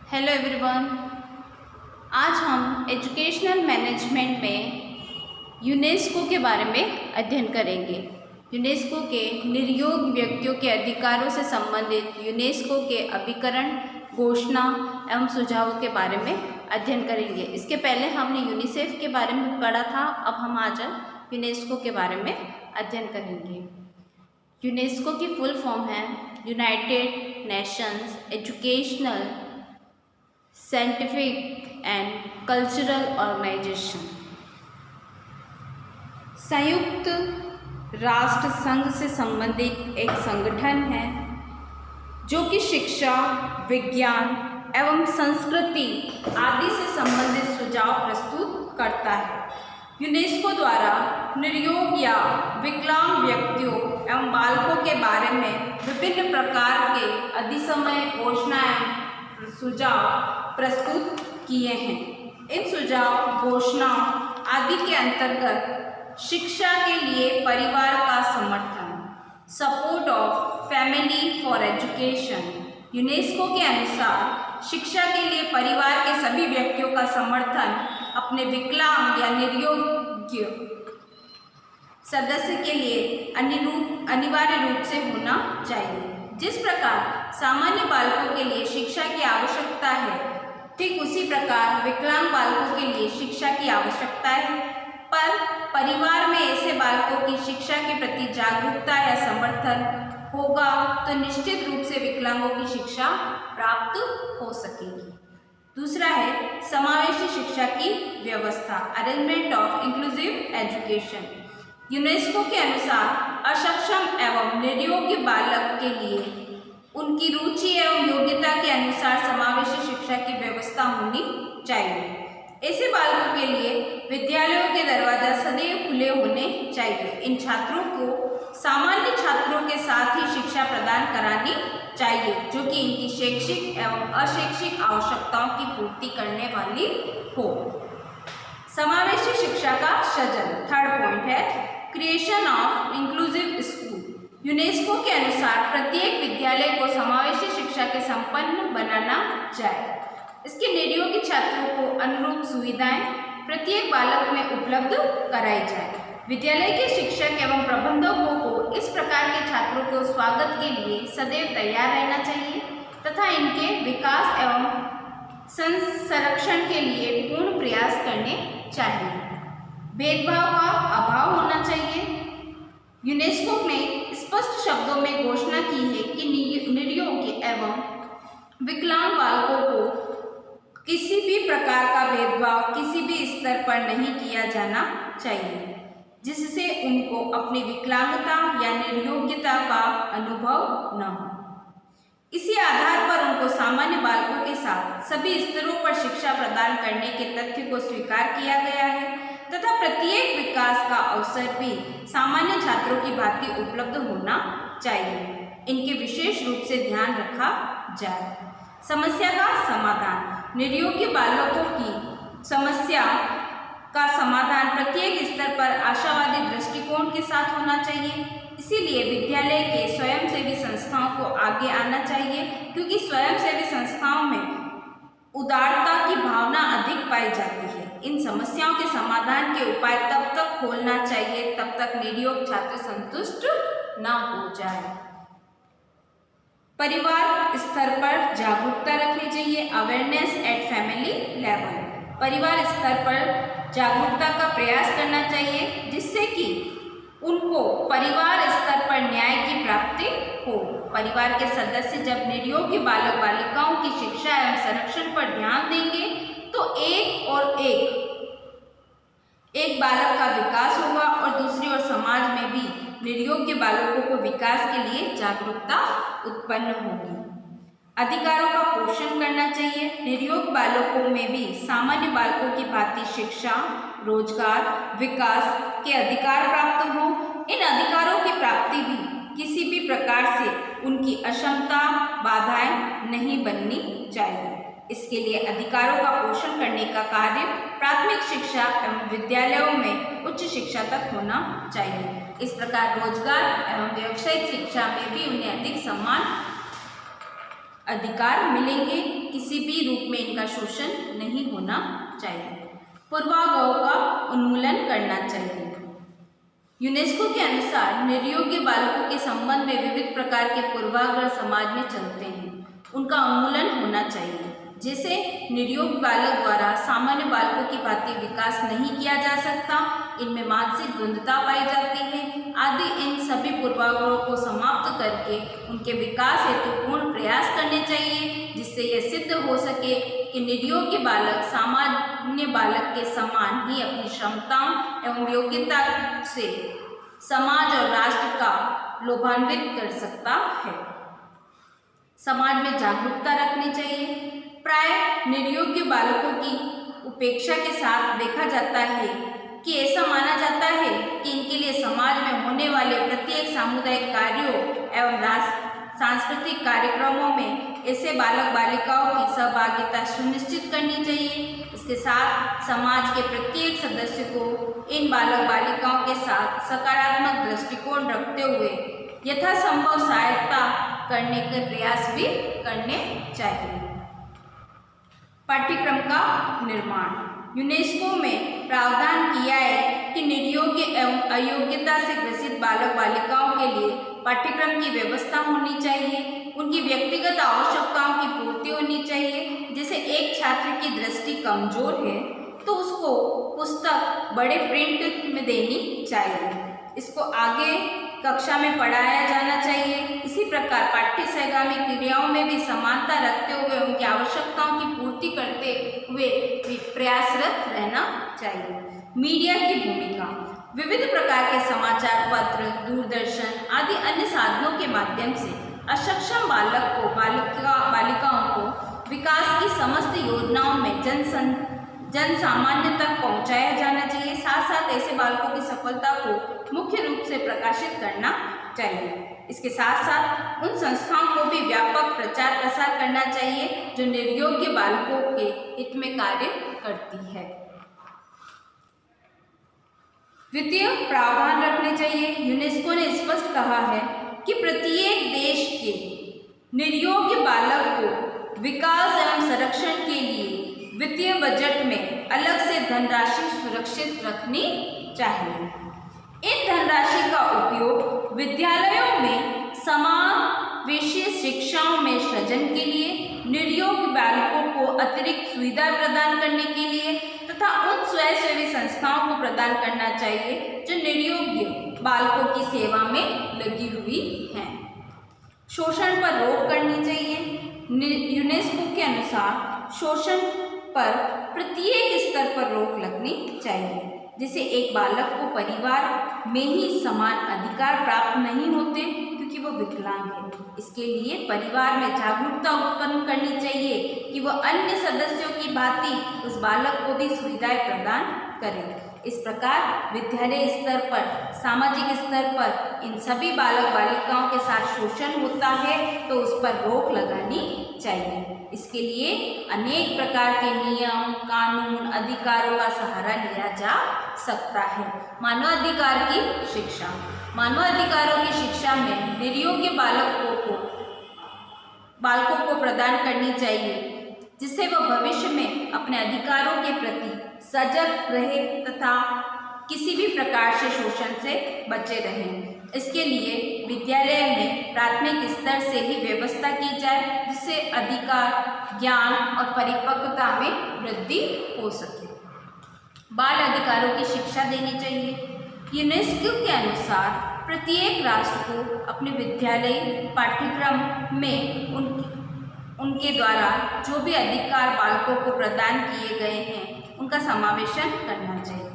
Hello everyone. आज हम educational management में यूनेस्को के बारे में अध्ययन करेंगे। यूनेस्को के निर्योग्य व्यक्तियों के अधिकारों से संबंधित यूनेस्को के अभिकरण, घोषणा एवं सुझावों के बारे में अध्ययन करेंगे। इसके पहले हमने यूनिसेफ के बारे में पढ़ा था, अब हम आज यूनेस्को के बारे में अध्ययन करेंगे। यूनेस्को की फुल फॉर्म है United Nations educational, scientific and cultural organization. संयुक्त राष्ट्र संघ से संबंधित एक संगठन है जो कि शिक्षा, विज्ञान एवं संस्कृति आदि से संबंधित सुझाव प्रस्तुत करता है। यूनेस्को द्वारा निर्योग या विकलांग व्यक्तियों एवं बालकों के बारे में विभिन्न प्रकार के अधिसमय घोषणाएं सुझाव प्रस्तुत किए हैं। इन सुझाव, घोषणा आदि के अंतर्गत शिक्षा के लिए परिवार का समर्थन, support of family for education. UNESCO के अनुसार शिक्षा के लिए परिवार के सभी व्यक्तियों का समर्थन अपने विकलांग या निर्योग्य सदस्य के लिए अनिवार्य रूप से होना चाहिए। जिस प्रकार सामान्य बालकों के लिए शिक्षा की आवश्यकता है, ठीक उसी प्रकार विकलांग बालकों के लिए शिक्षा की आवश्यकता है। पर परिवार में ऐसे बालकों की शिक्षा के प्रति जागरूकता या समर्थन होगा तो निश्चित रूप से विकलांगों की शिक्षा प्राप्त हो सकेगी। दूसरा है समावेशी शिक्षा की व्यवस्था, arrangement of inclusive education. UNESCO के अनुसार अक्षम एवं निर्योग्य बालक के लिए उनकी रुचि एवं योग्यता के अनुसार समावेशी शिक्षा की व्यवस्था होनी चाहिए। ऐसे बालकों के लिए विद्यालयों के दरवाजा सदैव खुले होने चाहिए। इन छात्रों को सामान्य छात्रों के साथ ही शिक्षा प्रदान करानी चाहिए जो कि इनकी शैक्षिक एवं अशैक्षिक आवश्यकताओं की पूर्ति करने वाली हो। समावेशी शिक्षा का सृजन, थर्ड पॉइंट है creation of inclusive school. UNESCO के अनुसार प्रत्येक विद्यालय को समावेशी शिक्षा के संपन्न बनाना चाहिए। इसके निर्योग्य छात्रों को अनुरूप सुविधाएं प्रत्येक बालक में उपलब्ध कराई जाए। विद्यालय के शिक्षक एवं प्रबंधकों को इस प्रकार के छात्रों को स्वागत के लिए सदैव तैयार रहना चाहिए तथा इनके विकास एवं संरक्षण के लिए पूर्ण प्रयास करने चाहिए। भेदभाव का अभाव होना चाहिए। यूनेस्को ने स्पष्ट शब्दों में घोषणा की है कि निर्योग्य एवं विकलांग बालकों को किसी भी प्रकार का भेदभाव किसी भी स्तर पर नहीं किया जाना चाहिए जिससे उनको अपनी विकलांगता या निर्योग्यता का अनुभव न हो। इसी आधार पर उनको सामान्य बालकों के साथ सभी स्तरों पर शिक्षा प्रदान करने के तथ्य को स्वीकार किया गया है तथा प्रत्येक विकास का अवसर भी सामान्य छात्रों की भांति उपलब्ध होना चाहिए। इनके विशेष रूप से ध्यान रखा जाए। समस्या का समाधान, निर्योग्य बालकों की समस्या का समाधान प्रत्येक स्तर पर आशावादी दृष्टिकोण के साथ होना चाहिए। इसीलिए विद्यालय के स्वयंसेवी संस्थाओं को आगे आना चाहिए क्योंकि स्वयंसेवी संस्थाओं में उदारता की भावना अधिक पाई जाती है। इन समस्याओं के समाधान के उपाय तब तक खोलना चाहिए तब तक निर्योग छात्र संतुष्ट न हो जाए। परिवार स्तर पर जागरूकता रखनी चाहिए, अवेयरनेस एट फैमिली लेवल। परिवार स्तर पर जागरूकता का प्रयास करना चाहिए जिससे कि उनको परिवार स्तर पर न्याय की प्राप्ति हो। परिवार के सदस्य जब निर्योग्य बालक बालिकाओं की शिक्षा एवं संरक्षण पर ध्यान देंगे तो एक बालक का विकास होगा और दूसरी ओर समाज में भी निर्योग्य बालकों को विकास के लिए जागरूकता उत्पन्न होगी। अधिकारों का पोषण करना चाहिए। निर्योग बालकों में भी सामान्य बालकों की भांति शिक्षा, रोजगार, विकास के अधिकार प्राप्त हों। इन अधिकारों की प्राप्ति भी किसी भी प्रकार से उनकी अक्षमता बाधाएं नहीं बननी चाहिए। इसके लिए अधिकारों का पोषण करने का कार्य प्राथमिक शिक्षा एवं विद्यालयों में उच्च शिक्षा तक होना चाहिए। इस प्रकार रोजगार एवं व्यावसायिक शिक्षा में भी उन्हें अधिक समान अधिकार मिलेंगे। किसी भी रूप शोषण नहीं होना चाहिए। पूर्वाग्रहों का उन्मूलन करना चाहिए। यूनेस्को के अनुसार निर्योग्य बालकों के संबंध में विविध प्रकार के पूर्वाग्रह समाज में चलते हैं, उनका उन्मूलन होना चाहिए। जैसे निर्योग बालक द्वारा सामान्य बालकों की भांति विकास नहीं किया जा सकता, इनमें मानसिक द्वंद्वता पाई जाती है आदि, इन सभी पूर्वाग्रहों को समाप्त करके उनके विकास हेतु पूर्ण प्रयास करने चाहिए, जिससे यह सिद्ध हो सके कि निर्योग्य बालक सामान्य बालक के समान ही अपनी क्षमताओं एवं योग्यता से समाज और राष्ट्र का लाभान्वित कर सकता है। समाज में जागरूकता रखनी चाहिए। प्राय निर्योग्य बालकों की उपेक्षा के साथ देखा जाता है कि ऐसा माना जाता है कि इनके लिए समाज में होने वाले प्रत्येक सामुदायिक कार्यों एवं सांस्कृतिक कार्यक्रमों में ऐसे बालक बालिकाओं की सहभागिता सुनिश्चित करनी चाहिए। इसके साथ समाज के प्रत्येक सदस्य को इन बालक बालिकाओं के साथ सकारात्मक दृष्टिकोण रखते हुए यथासंभव सहायता करने के प्रयास भी करने चाहिए। पाठ्यक्रम का निर्माण। यूनेस्को में प्रावधान किया है कि निर्योग्य एवं अयोग्यता से ग्रसित बालक बालिकाओं के लिए पाठ्यक्रम की व्यवस्था होनी चाहिए। उनकी व्यक्तिगत आवश्यकताओं की पूर्ति होनी चाहिए। जैसे एक छात्र की दृष्टि कमजोर है तो उसको पुस्तक बड़े प्रिंट में देनी चाहिए, इसको आगे कक्षा में पढ़ाया जाना चाहिए। इसी प्रकार पाठ्य सहगामी क्रियाओं में भी समानता रखते हुए उनकी आवश्यकताओं की पूर्ति करते हुए प्रयासरत रहना चाहिए। मीडिया की भूमिका। विविध प्रकार के समाचार पत्र, दूरदर्शन आदि अन्य साधनों के माध्यम से अक्षम बालक को बालिकाओं को विकास की समस्त योजनाओं में जन सामान्य तक पहुंचाया जाना चाहिए। साथ साथ ऐसे बालकों की सफलता को मुख्य रूप से प्रकाशित करना चाहिए। इसके साथ साथ उन संस्थाओं को भी व्यापक प्रचार प्रसार करना चाहिए जो निर्योग्य बालकों के हित में कार्य करती है। द्वितीय, प्रावधान रखने चाहिए। यूनेस्को ने स्पष्ट कहा है कि प्रत्येक देश के निर्योग्य बालक को विकास एवं संरक्षण के लिए वित्तीय बजट में अलग से धनराशि सुरक्षित रखनी चाहिए। इन धनराशि का उपयोग विद्यालयों में समावेशी शिक्षाओं में सृजन के लिए, निर्योग्य बालकों को अतिरिक्त सुविधा प्रदान करने के लिए तथा उन स्वयंसेवी संस्थाओं को प्रदान करना चाहिए जो निर्योग्य बालकों की सेवा में लगी हुई हैं। शोषण पर रोक करनी चाहिए। यूनेस्को के अनुसार शोषण पर प्रत्येक स्तर पर रोक लगनी चाहिए। जैसे एक बालक को परिवार में ही समान अधिकार प्राप्त नहीं होते क्योंकि वो विकलांग है। इसके लिए परिवार में जागरूकता उत्पन्न करनी चाहिए कि वह अन्य सदस्यों की भांति उस बालक को भी सुविधाएं प्रदान करें। इस प्रकार विद्यालय स्तर पर, सामाजिक स्तर पर इन सभी बालक बालिकाओं के साथ शोषण होता है तो उस पर रोक लगानी चाहिए। इसके लिए अनेक प्रकार के नियम, कानून, अधिकारों का सहारा लिया जा सकता है। मानवाधिकार की शिक्षा। मानवाधिकारों की शिक्षा में निर्योग्य बालकों को प्रदान करनी चाहिए जिससे वह भविष्य में अपने अधिकारों के प्रति सजग रहे तथा किसी भी प्रकार से शोषण से बचे रहें। इसके लिए विद्यालय में प्राथमिक स्तर से ही व्यवस्था की जाए जिससे अधिकार, ज्ञान और परिपक्वता में वृद्धि हो सके। बाल अधिकारों की शिक्षा देनी चाहिए। यूनेस्को के अनुसार प्रत्येक राष्ट्र को अपने विद्यालय पाठ्यक्रम में उनके द्वारा जो भी अधिकार बालकों को प्रदान किए गए हैं उनका समावेशन करना चाहिए।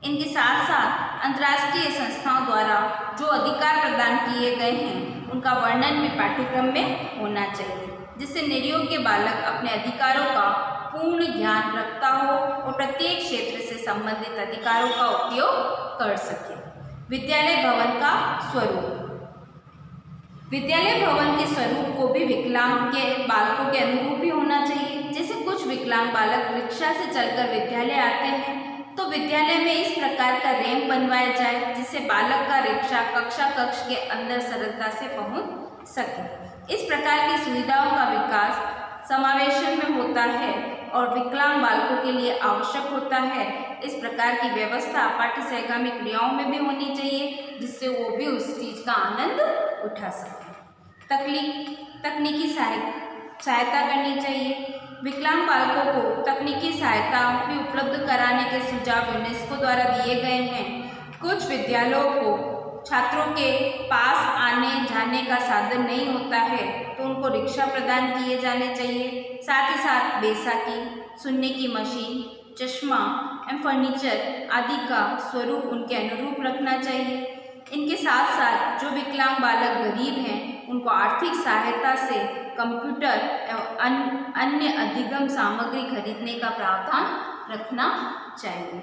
इनके साथ साथ अंतर्राष्ट्रीय संस्थाओं द्वारा जो अधिकार प्रदान किए गए हैं उनका वर्णन भी पाठ्यक्रम में होना चाहिए जिससे निर्योग्य बालक अपने अधिकारों का पूर्ण ज्ञान रखता हो और प्रत्येक क्षेत्र से संबंधित अधिकारों का उपयोग कर सके। विद्यालय भवन का स्वरूप। विद्यालय भवन के स्वरूप को भी विकलांग के बालकों के अनुरूप ही होना चाहिए। जैसे कुछ विकलांग बालक रिक्शा से चलकर विद्यालय आते हैं तो विद्यालय में इस प्रकार का रैंप बनवाया जाए जिससे बालक का रिक्शा कक्षा कक्ष के अंदर सरलता से पहुंच सके। इस प्रकार की सुविधाओं का विकास समावेशन में होता है और विकलांग बालकों के लिए आवश्यक होता है। इस प्रकार की व्यवस्था पाठ्य सहगामी क्रियाओं में भी होनी चाहिए, जिससे वो भी उस चीज़ का आनंद उठा सकें। तकनीकी सहायता करनी चाहिए। विकलांग बालकों को तकनीकी सहायता भी उपलब्ध कराने के सुझाव यूनेस्को द्वारा दिए गए हैं। कुछ विद्यालयों को छात्रों के पास आने जाने का साधन नहीं होता है, तो उनको रिक्शा प्रदान किए जाने चाहिए। साथ ही साथ बैसाखी, सुनने की मशीन, चश्मा एवं फर्नीचर आदि का स्वरूप उनके अनुरूप रखना चाहिए। इनके साथ साथ जो विकलांग बालक गरीब हैं, उनको आर्थिक सहायता से कंप्यूटर एवं अन्य अधिगम सामग्री खरीदने का प्रावधान रखना चाहिए।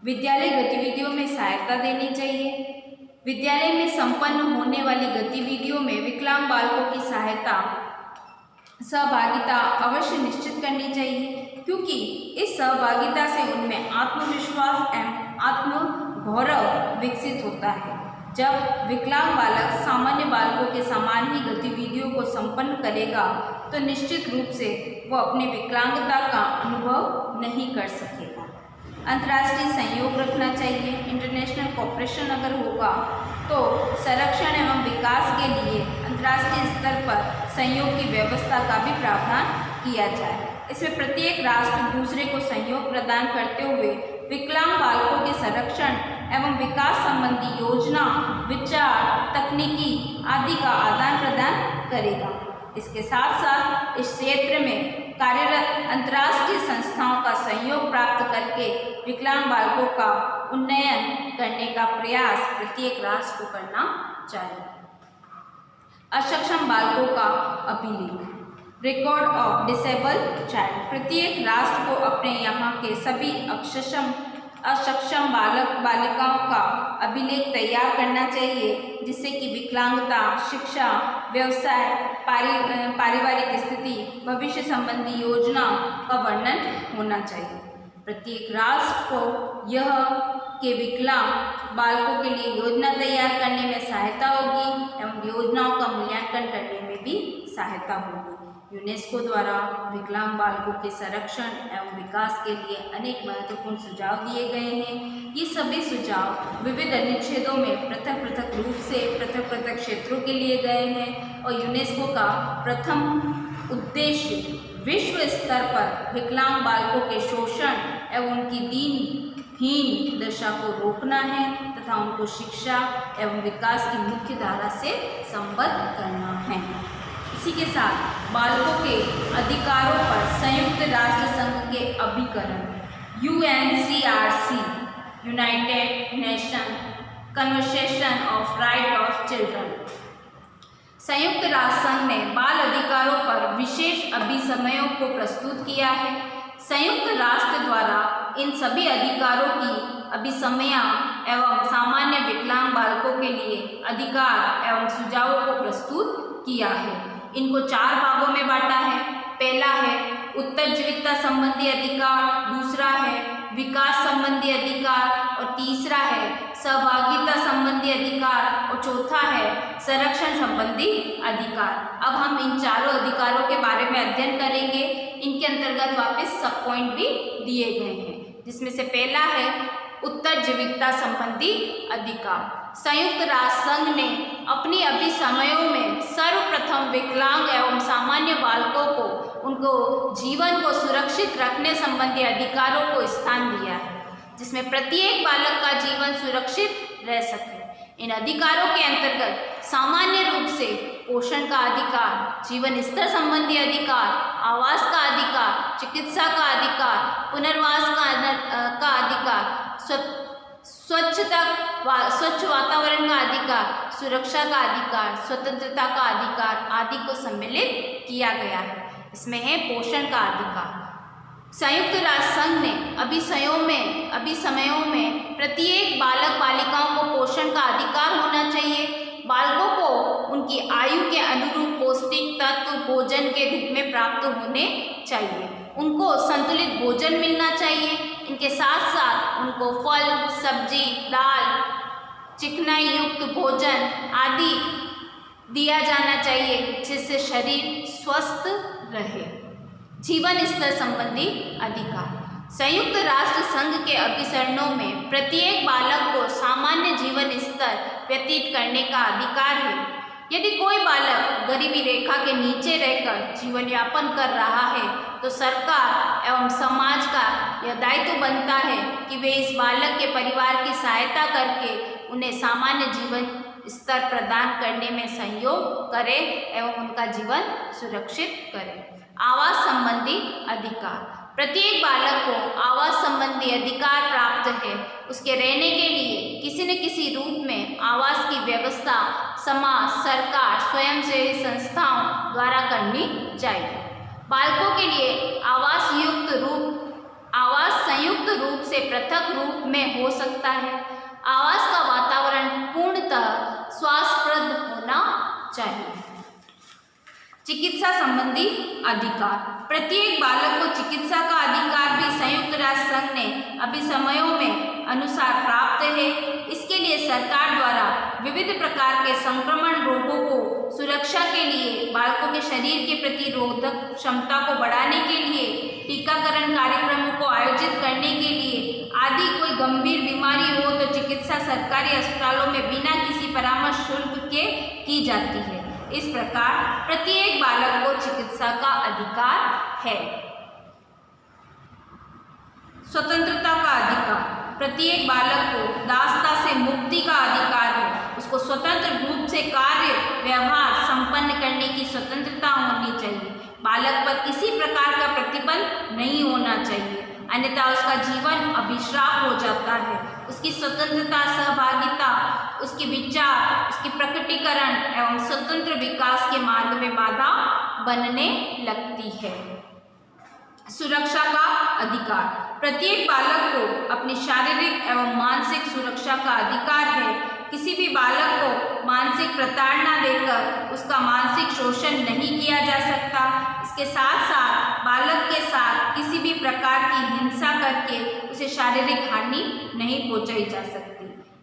विद्यालय गतिविधियों में सहायता देनी चाहिए। विद्यालय में संपन्न होने वाली गतिविधियों में विकलांग बालकों की सहभागिता अवश्य निश्चित करनी चाहिए, क्योंकि इस सहभागिता से उनमें आत्मविश्वास एवं आत्मगौरव विकसित होता है। जब विकलांग बालक सामान्य बालकों के समान ही गतिविधियों को संपन्न करेगा, तो निश्चित रूप से वह अपनी विकलांगता का अनुभव नहीं कर सकेगा। अंतर्राष्ट्रीय सहयोग रखना चाहिए। इंटरनेशनल कोऑपरेशन अगर होगा तो संरक्षण एवं विकास के लिए अंतर्राष्ट्रीय स्तर पर सहयोग की व्यवस्था का भी प्रावधान किया जाए। इसमें प्रत्येक राष्ट्र दूसरे को सहयोग प्रदान करते हुए विकलांग बालकों के संरक्षण एवं विकास संबंधी योजना, विचार, तकनीकी आदि का आदान प्रदान करेगा। इसके साथ साथ इस क्षेत्र में कार्यरत अंतर्राष्ट्रीय संस्थाओं का सहयोग प्राप्त करके विकलांग बालकों का उन्नयन करने का प्रयास प्रत्येक राष्ट्र को करना चाहिए। अक्षम बालकों का अभिलेख, रिकॉर्ड ऑफ डिसेबल चाइल्ड। प्रत्येक राष्ट्र को अपने यहाँ के सभी अक्षम बालक बालिकाओं का अभिलेख तैयार करना चाहिए, जिससे कि विकलांगता, शिक्षा, व्यवसाय, पारिवारिक स्थिति, भविष्य संबंधी योजना का वर्णन होना चाहिए। प्रत्येक राष्ट्र को यह के विकलांग बालकों के लिए योजना तैयार करने में सहायता होगी एवं योजनाओं का मूल्यांकन करने में भी सहायता होगी। यूनेस्को द्वारा विकलांग बालकों के संरक्षण एवं विकास के लिए अनेक महत्वपूर्ण सुझाव दिए गए हैं। ये सभी सुझाव विविध अनुच्छेदों में पृथक पृथक रूप से पृथक क्षेत्रों के लिए गए हैं और यूनेस्को का प्रथम उद्देश्य विश्व स्तर पर विकलांग बालकों के शोषण एवं उनकी दीनहीन दशा को रोकना है तथा उनको शिक्षा एवं विकास की मुख्य धारा से संबद्ध करना है। इसी के साथ बालकों के अधिकारों पर संयुक्त राष्ट्र संघ के अभिकरण UNCRC, United nation convention of right of children, संयुक्त राष्ट्र संघ ने बाल अधिकारों पर विशेष अभिसमयों को प्रस्तुत किया है। संयुक्त राष्ट्र द्वारा इन सभी अधिकारों की अभिसमया एवं सामान्य विकलांग बालकों के लिए अधिकार एवं सुझावों को प्रस्तुत किया है। इनको 4 भागों में बांटा है। पहला है उत्तरजीविता संबंधी अधिकार, दूसरा है विकास संबंधी अधिकार और तीसरा है सहभागिता संबंधी अधिकार और चौथा है संरक्षण संबंधी अधिकार। अब हम इन चारों अधिकारों के बारे में अध्ययन करेंगे। इनके अंतर्गत वापस सब पॉइंट भी दिए गए हैं, जिसमें से पहला है उत्तरजीविता संबंधी अधिकार। संयुक्त राष्ट्र संघ ने अपनी अभिसमयों में सर्वप्रथम विकलांग एवं सामान्य बालकों को उनको जीवन को सुरक्षित रखने संबंधी अधिकारों को स्थान दिया है, जिसमें प्रत्येक बालक का जीवन सुरक्षित रह सके। इन अधिकारों के अंतर्गत सामान्य रूप से पोषण का अधिकार, जीवन स्तर संबंधी अधिकार, आवास का अधिकार, चिकित्सा का अधिकार, पुनर्वास का अधिकार, स्वच्छ वातावरण का अधिकार, सुरक्षा का अधिकार, स्वतंत्रता का अधिकार आदि को सम्मिलित किया गया है। इसमें है पोषण का अधिकार। संयुक्त राष्ट्र संघ ने अभिसमयों में प्रत्येक बालक बालिकाओं को पोषण का अधिकार होना चाहिए। बालकों को उनकी आयु के अनुरूप पौष्टिक तत्व भोजन के रूप में प्राप्त होने चाहिए। उनको संतुलित भोजन मिलना चाहिए। इनके साथ साथ उनको फल, सब्जी, दाल, चिकनाई युक्त भोजन आदि दिया जाना चाहिए, जिससे शरीर स्वस्थ रहे। जीवन स्तर संबंधी अधिकार। संयुक्त राष्ट्र संघ के अभिसरणों में प्रत्येक बालक को सामान्य जीवन स्तर व्यतीत करने का अधिकार है। यदि कोई बालक गरीबी रेखा के नीचे रहकर जीवन यापन कर रहा है तो सरकार एवं समाज का यह दायित्व बनता है कि वे इस बालक के परिवार की सहायता करके उन्हें सामान्य जीवन स्तर प्रदान करने में सहयोग करें एवं उनका जीवन सुरक्षित करें। आवास संबंधी अधिकार। प्रत्येक बालक को आवास संबंधी अधिकार प्राप्त है। उसके रहने के लिए किसी न किसी रूप में आवास की व्यवस्था समाज, सरकार, स्वयंसेवी संस्थाओं द्वारा करनी चाहिए। बालकों के लिए आवास संयुक्त रूप से पृथक रूप में हो सकता है। आवास का वातावरण पूर्णतः स्वास्थ्यप्रद होना चाहिए। चिकित्सा संबंधी अधिकार। प्रत्येक बालक को चिकित्सा का अधिकार भी संयुक्त राष्ट्र संघ ने अभिसमयों में अनुसार प्राप्त है। इसके लिए सरकार द्वारा विविध प्रकार के संक्रमण रोगों को सुरक्षा के लिए, बालकों के शरीर के प्रतिरोधक क्षमता को बढ़ाने के लिए, टीकाकरण कार्यक्रमों को आयोजित करने के लिए आदि कोई गंभीर बीमारी हो तो चिकित्सा सरकारी अस्पतालों में बिना किसी परामर्श शुल्क के की जाती है। इस प्रकार प्रत्येक बालक को चिकित्सा का अधिकार है। स्वतंत्रता का अधिकार। प्रत्येक बालक को दासता से मुक्ति का अधिकार है। उसको स्वतंत्र रूप से कार्य व्यवहार संपन्न करने की स्वतंत्रता होनी चाहिए। बालक पर किसी प्रकार का प्रतिबंध नहीं होना चाहिए, अन्यथा उसका जीवन अभिशाप हो जाता है। उसकी स्वतंत्रता, सहभागिता, उसके विचार, उसकी प्रकटीकरण एवं स्वतंत्र विकास के मार्ग में बाधा बनने लगती है। सुरक्षा का अधिकार। प्रत्येक बालक को अपनी शारीरिक एवं मानसिक सुरक्षा का अधिकार है। किसी भी बालक को मानसिक प्रताड़ना देकर उसका मानसिक शोषण नहीं किया जा सकता। इसके साथ साथ बालक के साथ किसी भी प्रकार की हिंसा करके उसे शारीरिक हानि नहीं पहुंचाई जा सकती।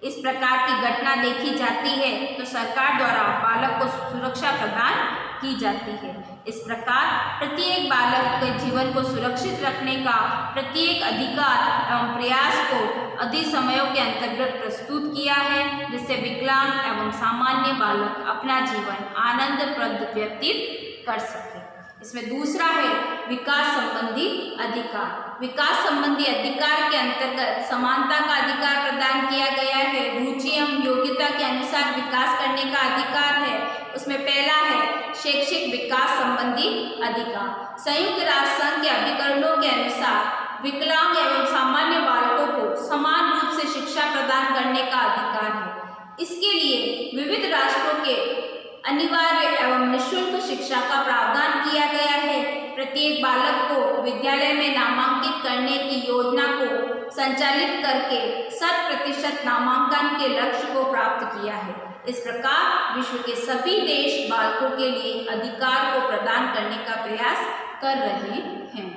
इस प्रकार की घटना देखी जाती है तो सरकार द्वारा बालक को सुरक्षा प्रदान की जाती है। इस प्रकार प्रत्येक बालक के जीवन को सुरक्षित रखने का प्रत्येक अधिकार एवं प्रयास को अधिसमयों के अंतर्गत प्रस्तुत किया है, जिससे विकलांग एवं सामान्य बालक अपना जीवन आनंदप्रद व्यतीत कर सके। इसमें दूसरा है विकास संबंधी अधिकार। विकास संबंधी अधिकार के अंतर्गत समानता का अधिकार प्रदान किया गया है। रुचि एवं योग्यता के अनुसार विकास करने का अधिकार है। उसमें पहला है शैक्षिक विकास संबंधी अधिकार। संयुक्त राष्ट्र संघ के अभिकरणों के अनुसार विकलांग एवं सामान्य बालकों को समान रूप से शिक्षा प्रदान करने का अधिकार है। इसके लिए विविध राष्ट्रों के अनिवार्य एवं निःशुल्क शिक्षा का प्रावधान किया गया है। प्रत्येक बालक को विद्यालय में नामांकित करने की योजना को संचालित करके 100% नामांकन के लक्ष्य को प्राप्त किया है। इस प्रकार विश्व के सभी देश बालकों के लिए अधिकार को प्रदान करने का प्रयास कर रहे हैं।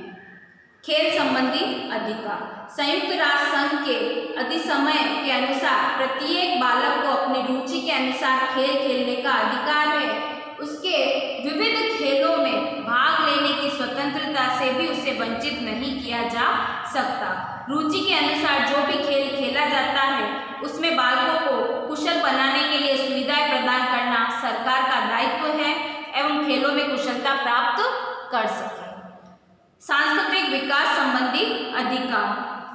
खेल संबंधी अधिकार। संयुक्त राष्ट्र संघ के अधिसमय के अनुसार प्रत्येक बालक को अपनी रुचि के अनुसार खेल खेलने का अधिकार है। उसके विविध खेलों में भाग लेने की स्वतंत्रता से भी उसे वंचित नहीं किया जा सकता। रुचि के अनुसार जो भी खेल खेला जाता है उसमें बालकों को कुशल बनाने के लिए सुविधाएं प्रदान करना सरकार का दायित्व है एवं खेलों में कुशलता प्राप्त कर सके। सांस्कृतिक विकास संबंधी अधिकार।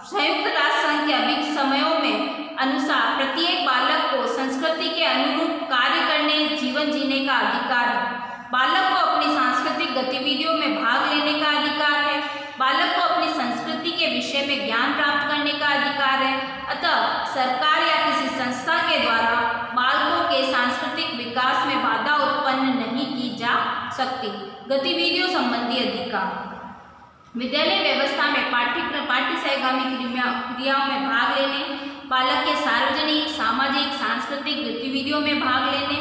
संयुक्त राष्ट्र संघ के अभिसमयों में अनुसार प्रत्येक बालक को संस्कृति के अनुरूप कार्य करने, जीवन जीने का अधिकार है। बालक को अपनी सांस्कृतिक गतिविधियों में भाग लेने का अधिकार है। बालक को अपनी संस्कृति के विषय में ज्ञान प्राप्त करने का अधिकार है। अतः सरकार या किसी संस्था के द्वारा बालकों के सांस्कृतिक विकास में बाधा उत्पन्न नहीं की जा सकती। गतिविधियों संबंधी अधिकार। विद्यालय व्यवस्था में पाठ्य सहगामी क्रियाओं में भाग लेने, बालक के सार्वजनिक, सामाजिक, सांस्कृतिक गतिविधियों में भाग लेने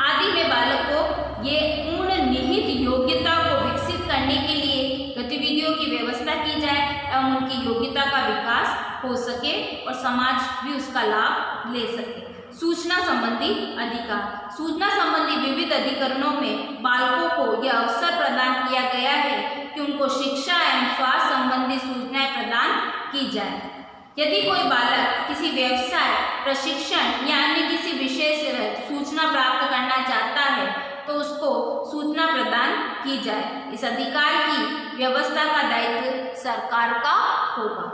आदि में बालक को ये पूर्ण निहित योग्यता को विकसित करने के लिए गतिविधियों की व्यवस्था की जाए एवं उनकी योग्यता का विकास हो सके और समाज भी उसका लाभ ले सके। सूचना संबंधी अधिकार। सूचना संबंधी विविध अधिकरणों में बालकों को यह अवसर प्रदान किया गया है कि उनको शिक्षा एवं स्वास्थ्य संबंधी सूचनाएं प्रदान की जाए। यदि कोई बालक किसी व्यवसाय, प्रशिक्षण या अन्य किसी विषय से सूचना प्राप्त करना चाहता है तो उसको सूचना प्रदान की जाए। इस अधिकार की व्यवस्था का दायित्व सरकार का होगा।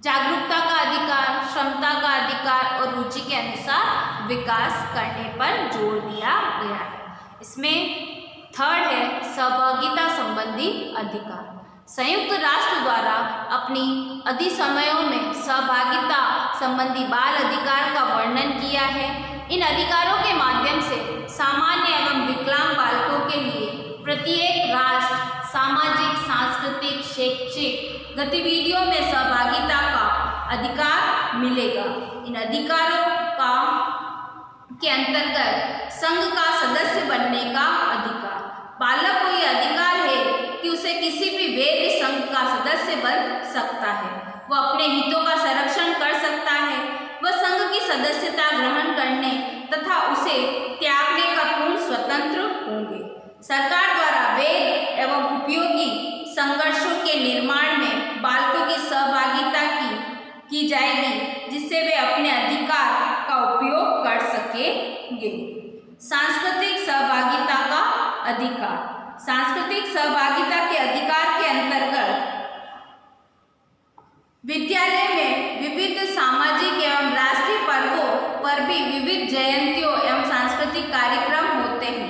जागरूकता का अधिकार, क्षमता का अधिकार और रुचि के अनुसार विकास करने पर जोर दिया गया है। इसमें थर्ड है सहभागिता संबंधी अधिकार। संयुक्त राष्ट्र द्वारा अपनी अधिसमयों में सहभागिता संबंधी बाल अधिकार का वर्णन किया है। इन अधिकारों के माध्यम से सामान्य एवं विकलांग बालकों के लिए प्रत्येक राष्ट्र सामाजिक, सांस्कृतिक, शैक्षिक गतिविधियों में सहभागिता का अधिकार मिलेगा। इन अधिकारों के अंतर्गत संघ का सदस्य बनने का अधिकार। बालक को यह अधिकार है कि उसे किसी भी वैध संघ का सदस्य बन सकता है। वह अपने हितों का संरक्षण कर सकता है। वह संघ की सदस्यता ग्रहण करने तथा उसे त्यागने का पूर्ण स्वतंत्र होंगे। सरकार द्वारा वैध एवं उपयोगी संघर्षों के निर्माण में बालकों की सहभागिता की जाएगी, जिससे वे अपने अधिकार का उपयोग कर सकेंगे। सांस्कृतिक सहभागिता का अधिकार। सांस्कृतिक सहभागिता के अधिकार के अंतर्गत विद्यालय में विविध सामाजिक एवं राष्ट्रीय पर्वों पर भी विविध जयंतियों एवं सांस्कृतिक कार्यक्रम होते हैं,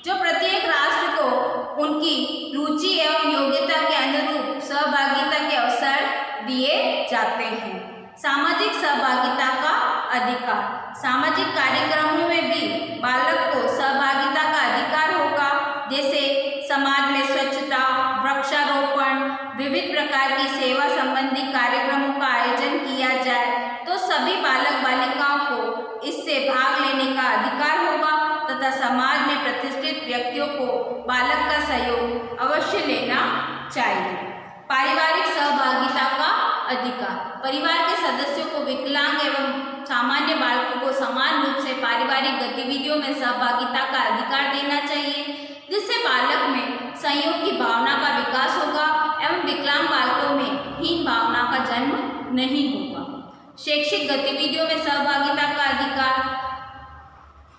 जो प्रत्येक राष्ट्र को उनकी रुचि एवं योग्यता के अनुरूप सहभागिता के अवसर दिए जाते हैं। सामाजिक सहभागिता का अधिकार। सामाजिक कार्यक्रमों में भी बालक को सहभागिता का अधिकार होगा। जैसे समाज में स्वच्छता, वृक्षारोपण, विविध प्रकार की सेवा संबंधी कार्यक्रमों का आयोजन किया जाए तो सभी बालक बालिकाओं को इससे भाग लेने का अधिकार होगा तथा समाज में प्रतिष्ठित व्यक्तियों को बालक का सहयोग अवश्य लेना चाहिए। पारिवारिक सहभागिता का अधिकार। परिवार के सदस्यों को विकलांग एवं सामान्य बालकों को समान रूप से पारिवारिक गतिविधियों में सहभागिता का अधिकार देना चाहिए, जिससे बालक में सहयोग की भावना का विकास होगा एवं विकलांग बालकों में हीन भावना का जन्म नहीं होगा। शैक्षिक गतिविधियों में सहभागिता का अधिकार।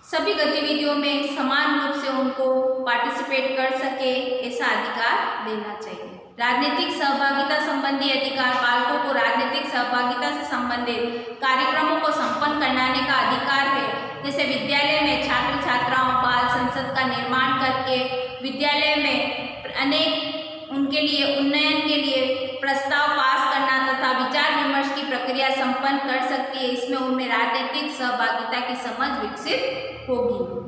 सभी गतिविधियों में समान रूप से उनको पार्टिसिपेट कर सके ऐसा अधिकार देना चाहिए। राजनीतिक सहभागिता संबंधी अधिकार। बालकों को राजनीतिक सहभागिता से संबंधित कार्यक्रमों को संपन्न कराने का अधिकार है। जैसे विद्यालय में छात्र छात्राओं बाल संसद का निर्माण करके विद्यालय में अनेक उनके लिए उन्नयन के लिए प्रस्ताव पास करना तथा विचार विमर्श की प्रक्रिया संपन्न कर सकती है। इसमें उनमें राजनीतिक सहभागिता की समझ विकसित होगी।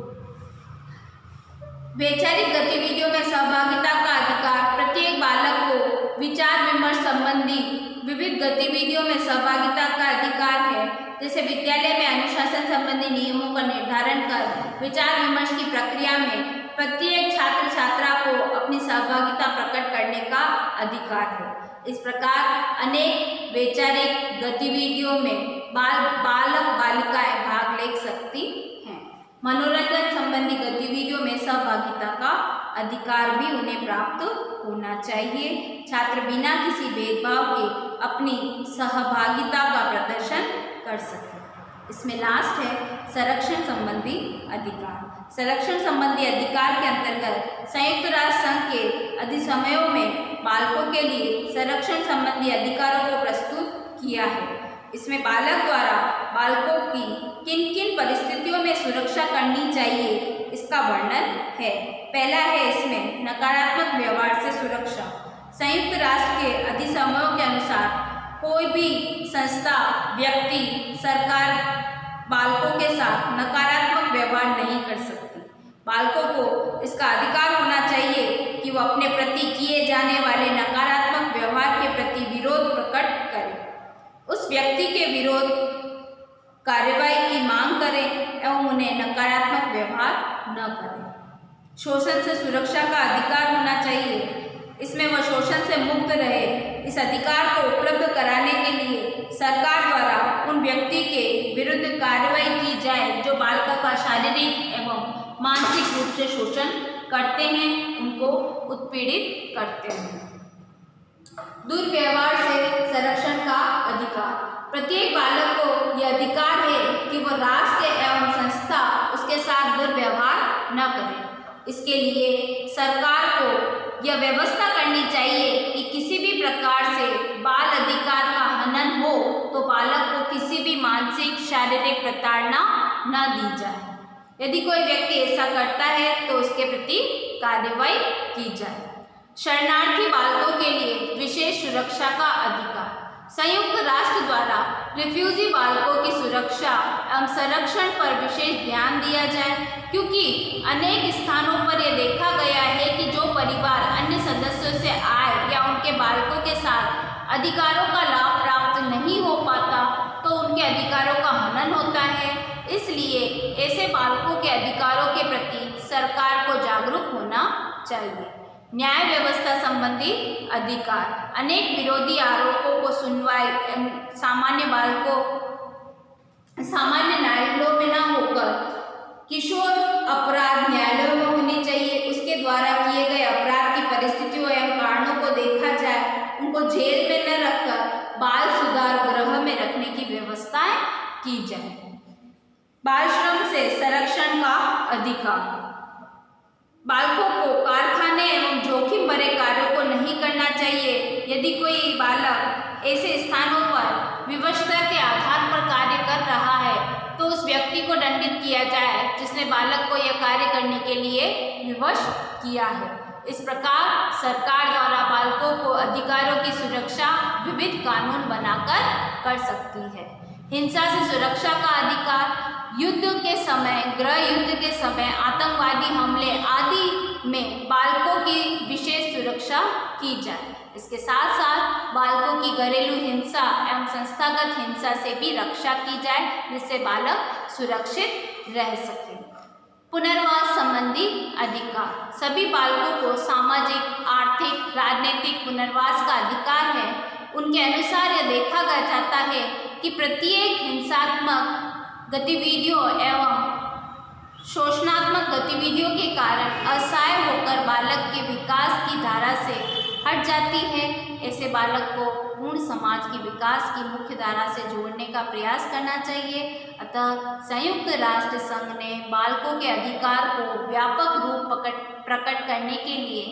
वैचारिक गतिविधियों में सहभागिता का अधिकार। प्रत्येक बालक को विचार विमर्श संबंधी विविध गतिविधियों में सहभागिता का अधिकार है। जैसे विद्यालय में अनुशासन संबंधी नियमों का निर्धारण कर विचार विमर्श की प्रक्रिया में प्रत्येक छात्र छात्रा को अपनी सहभागिता प्रकट करने का अधिकार है। इस प्रकार अनेक वैचारिक गतिविधियों में बालक बालिकाएं भाग ले सकती हैं। मनोरंजन संबंधी गतिविधियों में सहभागिता का अधिकार भी उन्हें प्राप्त होना चाहिए। छात्र बिना किसी भेदभाव के अपनी सहभागिता का प्रदर्शन कर सके। इसमें लास्ट है संरक्षण संबंधी अधिकार। संरक्षण संबंधी अधिकार के अंतर्गत संयुक्त राष्ट्र संघ के अधिसमयों में बालकों के लिए संरक्षण संबंधी अधिकारों को प्रस्तुत किया है। इसमें बालक द्वारा बालकों की किन किन परिस्थितियों में सुरक्षा करनी चाहिए इसका वर्णन है। पहला है इसमें नकारात्मक व्यवहार से सुरक्षा। संयुक्त राष्ट्र के अधिसमयों के अनुसार कोई भी संस्था, व्यक्ति, सरकार बालकों के साथ नकारात्मक व्यवहार नहीं कर सकती। बालकों को इसका अधिकार होना चाहिए कि वो अपने प्रति किए जाने वाले नकारात्मक व्यवहार के प्रति विरोध प्रकट करें, उस व्यक्ति के विरोध कार्रवाई की मांग करें एवं उन्हें नकारात्मक व्यवहार न करें। शोषण से सुरक्षा का अधिकार होना चाहिए। इसमें वह शोषण से मुक्त रहे। इस अधिकार को उपलब्ध कराने के लिए सरकार द्वारा उन व्यक्ति के विरुद्ध कार्रवाई की जाए शारीरिक एवं मानसिक रूप से शोषण करते हैं, उनको उत्पीड़ित करते हैं। दुर्व्यवहार से संरक्षण का अधिकार। प्रत्येक बालक को यह अधिकार है कि वह राष्ट्र एवं संस्था उसके साथ दुर्व्यवहार न करे। इसके लिए सरकार को यह व्यवस्था करनी चाहिए कि किसी भी प्रकार से बाल अधिकार का हनन हो तो बालक को किसी भी मानसिक शारीरिक प्रताड़ना न दी जाए। यदि कोई व्यक्ति ऐसा करता है तो उसके प्रति कार्रवाई की जाए। शरणार्थी बालकों के लिए विशेष सुरक्षा का अधिकार। संयुक्त राष्ट्र द्वारा रिफ्यूजी बालकों की सुरक्षा एवं संरक्षण पर विशेष ध्यान दिया जाए, क्योंकि अनेक स्थानों पर यह देखा गया है कि जो परिवार अन्य सदस्यों से आए या उनके बालकों के साथ अधिकारों का लाभ प्राप्त नहीं हो पाता तो उनके अधिकारों का हनन होता है। इसलिए ऐसे बालकों के अधिकारों के प्रति सरकार को जागरूक होना चाहिए। न्याय व्यवस्था संबंधी अधिकार। अनेक विरोधी आरोपों को सुनवाई सामान्य न्यायालयों में न होकर किशोर अपराध न्यायालयों में होनी चाहिए। उसके द्वारा किए गए अपराध की परिस्थितियों एवं कारणों को देखा जाए, उनको जेल में न रखकर बाल सुधार गृह में रखने की व्यवस्थाएं की जाए। बाल श्रम से संरक्षण का अधिकार। बालकों को कारखाने एवं जोखिम भरे कार्यों को नहीं करना चाहिए। यदि कोई बालक ऐसे स्थानों पर विवशता के आधार पर कार्य कर रहा है तो उस व्यक्ति को दंडित किया जाए जिसने बालक को यह कार्य करने के लिए विवश किया है। इस प्रकार सरकार द्वारा बालकों को अधिकारों की सुरक्षा विविध कानून बनाकर कर सकती है। हिंसा से सुरक्षा का अधिकार। युद्ध के समय, गृह युद्ध के समय, आतंकवादी हमले आदि में बालकों की विशेष सुरक्षा की जाए। इसके साथ साथ बालकों की घरेलू हिंसा एवं संस्थागत हिंसा से भी रक्षा की जाए, जिससे बालक सुरक्षित रह सके। पुनर्वास संबंधी अधिकार। सभी बालकों को सामाजिक, आर्थिक, राजनीतिक पुनर्वास का अधिकार है। उनके अनुसार यह देखा जाता है कि प्रत्येक हिंसात्मक गतिविधियों एवं शोषणात्मक गतिविधियों के कारण असहाय होकर बालक के विकास की धारा से हट जाती है। ऐसे बालक को पूर्ण समाज की विकास की मुख्य धारा से जोड़ने का प्रयास करना चाहिए। अतः संयुक्त राष्ट्र संघ ने बालकों के अधिकार को व्यापक रूप प्रकट करने के लिए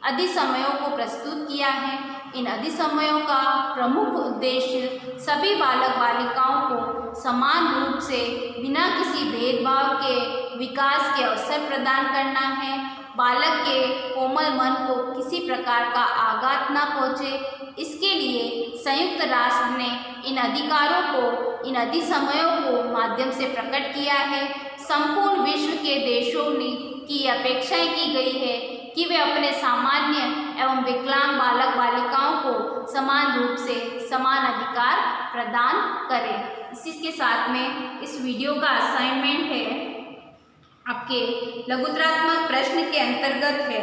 अधिसमयों को प्रस्तुत किया है। इन अधिसमयों का प्रमुख उद्देश्य सभी बालक बालिकाओं को समान रूप से बिना किसी भेदभाव के विकास के अवसर प्रदान करना है। बालक के कोमल मन को किसी प्रकार का आघात न पहुँचे, इसके लिए संयुक्त राष्ट्र ने इन अधिकारों को, इन अधिसमयों को माध्यम से प्रकट किया है। संपूर्ण विश्व के देशों की अपेक्षाएं की गई है कि वे अपने सामान्य एवं विकलांग बालक बालिकाओं को समान रूप से समान अधिकार प्रदान करें। इसी के साथ में इस वीडियो का असाइनमेंट है, आपके लघुतरात्मक प्रश्न के अंतर्गत है,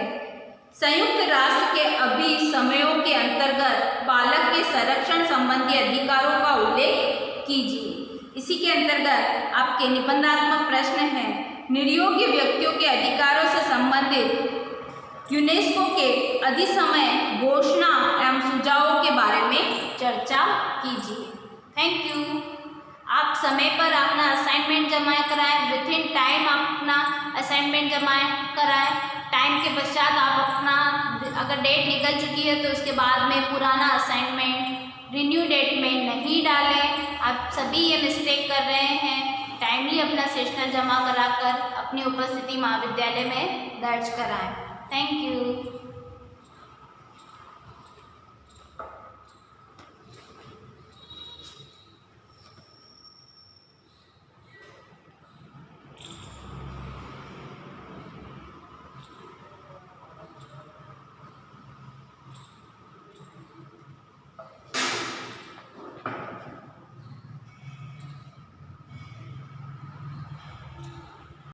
संयुक्त राष्ट्र के अभिसमयों के अंतर्गत बालक के संरक्षण संबंधी अधिकारों का उल्लेख कीजिए। इसी के अंतर्गत आपके निबंधात्मक प्रश्न है, निर्योग्य व्यक्तियों के अधिकारों से संबंधित यूनेस्को के अधिसमय घोषणा एवं सुझावों के बारे में चर्चा कीजिए। Thank you. आप समय पर अपना असाइनमेंट जमा कराएं, विद इन टाइम अपना असाइनमेंट जमा कराएं। टाइम के पश्चात आप अपना, अगर डेट निकल चुकी है तो उसके बाद में पुराना असाइनमेंट रिन्यू डेट में नहीं डालें। आप सभी ये मिस्टेक कर रहे हैं। टाइमली अपना सेशनल जमा कराकर अपनी उपस्थिति महाविद्यालय में दर्ज कराएं। Thank you.